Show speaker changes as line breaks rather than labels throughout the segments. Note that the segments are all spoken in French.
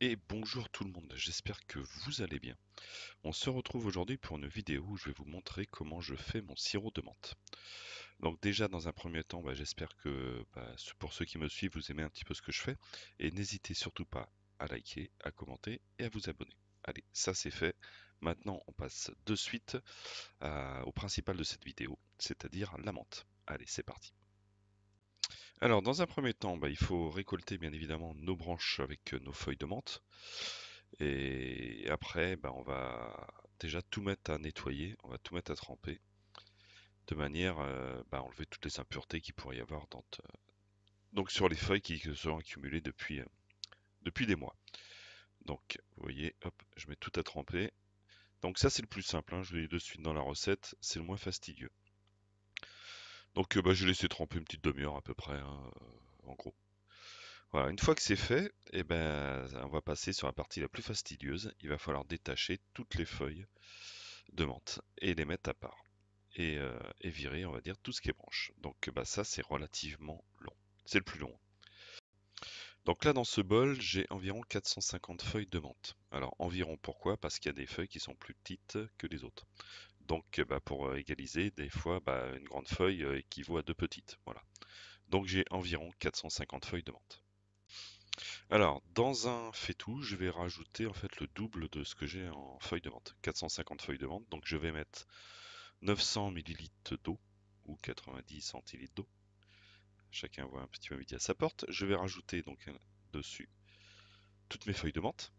Et bonjour tout le monde, j'espère que vous allez bien. On se retrouve aujourd'hui pour une vidéo où je vais vous montrer comment je fais mon sirop de menthe. Donc déjà dans un premier temps, j'espère que pour ceux qui me suivent, vous aimez un petit peu ce que je fais. Et n'hésitez surtout pas à liker, à commenter et à vous abonner. Allez, ça c'est fait. Maintenant on passe de suite au principal de cette vidéo, c'est-à-dire la menthe. Allez, c'est parti. Alors dans un premier temps, il faut récolter bien évidemment nos branches avec nos feuilles de menthe. Et après, on va déjà tout mettre à nettoyer, on va tout mettre à tremper, de manière à enlever toutes les impuretés qu'il pourrait y avoir donc sur les feuilles qui se sont accumulées depuis des mois. Donc, vous voyez, hop, je mets tout à tremper. Donc ça, c'est le plus simple, hein, je l'ai de suite dans la recette, c'est le moins fastidieux. Donc, je vais laisser tremper une petite demi-heure à peu près, hein, en gros. Voilà, une fois que c'est fait, on va passer sur la partie la plus fastidieuse. Il va falloir détacher toutes les feuilles de menthe et les mettre à part. Et virer, on va dire, tout ce qui est branche. Donc ça, c'est relativement long. C'est le plus long. Donc là, dans ce bol, j'ai environ 450 feuilles de menthe. Alors environ pourquoi? Parce qu'il y a des feuilles qui sont plus petites que les autres. Donc pour égaliser, des fois, une grande feuille équivaut à deux petites. Voilà. Donc j'ai environ 450 feuilles de menthe. Alors, dans un faitout, je vais rajouter en fait le double de ce que j'ai en feuilles de menthe. 450 feuilles de menthe, donc je vais mettre 900 millilitres d'eau ou 90 centilitres d'eau. Chacun voit un petit peu midi à sa porte. Je vais rajouter donc dessus toutes mes feuilles de menthe.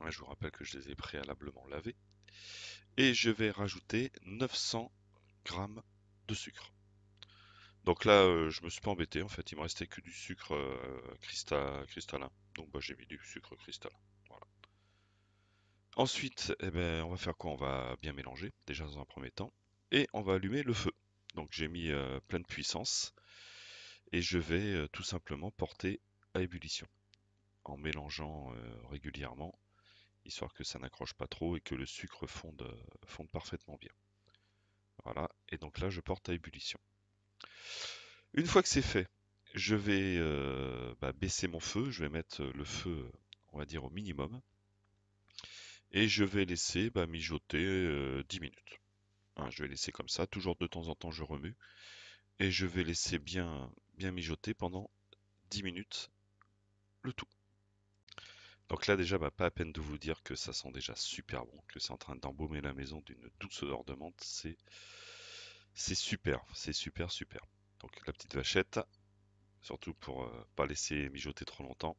Je vous rappelle que je les ai préalablement lavées. Et je vais rajouter 900 grammes de sucre. Donc là, je me suis pas embêté. En fait, il me restait que du sucre cristallin. Donc j'ai mis du sucre cristallin. Voilà. Ensuite, on va faire quoi? On va bien mélanger, déjà dans un premier temps. Et on va allumer le feu. Donc j'ai mis pleine puissance. Et je vais tout simplement porter à ébullition en mélangeant régulièrement, histoire que ça n'accroche pas trop et que le sucre fonde parfaitement bien. Voilà, et donc là je porte à ébullition. Une fois que c'est fait, je vais baisser mon feu, je vais mettre le feu, on va dire au minimum, et je vais laisser mijoter 10 minutes. Hein, je vais laisser comme ça, toujours de temps en temps je remue, et je vais laisser bien mijoter pendant 10 minutes le tout. Donc là déjà, pas à peine de vous dire que ça sent déjà super bon, que c'est en train d'embaumer la maison d'une douce odeur de menthe, c'est super, c'est super super. Donc la petite vachette, surtout pour pas laisser mijoter trop longtemps.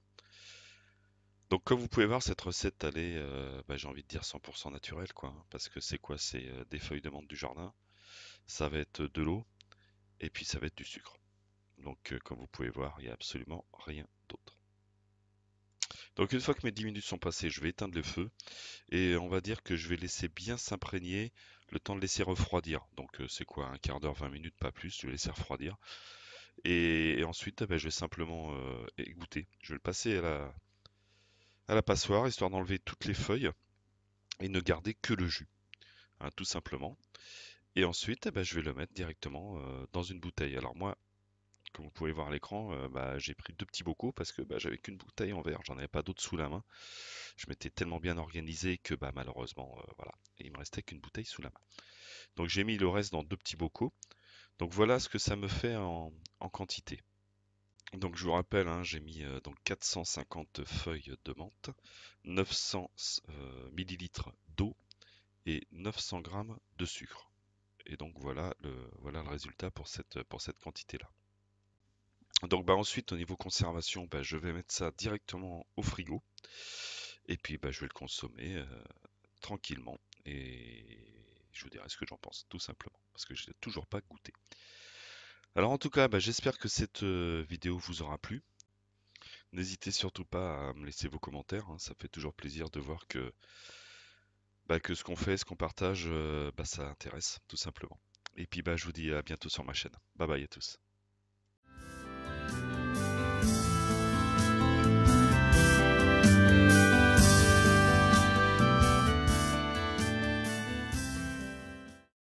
Donc comme vous pouvez voir, cette recette elle est, j'ai envie de dire 100% naturelle quoi, hein, parce que c'est quoi? C'est des feuilles de menthe du jardin, ça va être de l'eau et puis ça va être du sucre. Donc comme vous pouvez voir, il n'y a absolument rien d'autre. Donc une fois que mes 10 minutes sont passées, je vais éteindre le feu. Et on va dire que je vais laisser bien s'imprégner, le temps de laisser refroidir. Donc c'est quoi, un quart d'heure, 20 minutes, pas plus, je vais laisser refroidir. Et ensuite, je vais simplement égoutter. Je vais le passer à la passoire, histoire d'enlever toutes les feuilles et ne garder que le jus, hein, tout simplement. Et ensuite, je vais le mettre directement dans une bouteille. Alors moi, comme vous pouvez voir à l'écran, j'ai pris deux petits bocaux parce que j'avais qu'une bouteille en verre, j'en avais pas d'autres sous la main. Je m'étais tellement bien organisé que malheureusement, voilà, et il me restait qu'une bouteille sous la main. Donc j'ai mis le reste dans deux petits bocaux. Donc voilà ce que ça me fait en quantité. Donc je vous rappelle, hein, j'ai mis donc 450 feuilles de menthe, 900 millilitres d'eau et 900 grammes de sucre. Et donc voilà le résultat pour cette quantité-là. Donc ensuite au niveau conservation, je vais mettre ça directement au frigo. Et puis je vais le consommer tranquillement. Et je vous dirai ce que j'en pense, tout simplement. Parce que je n'ai toujours pas goûté. Alors en tout cas, j'espère que cette vidéo vous aura plu. N'hésitez surtout pas à me laisser vos commentaires, hein, ça fait toujours plaisir de voir que ce qu'on fait, ce qu'on partage, ça intéresse, tout simplement. Et puis je vous dis à bientôt sur ma chaîne. Bye bye à tous.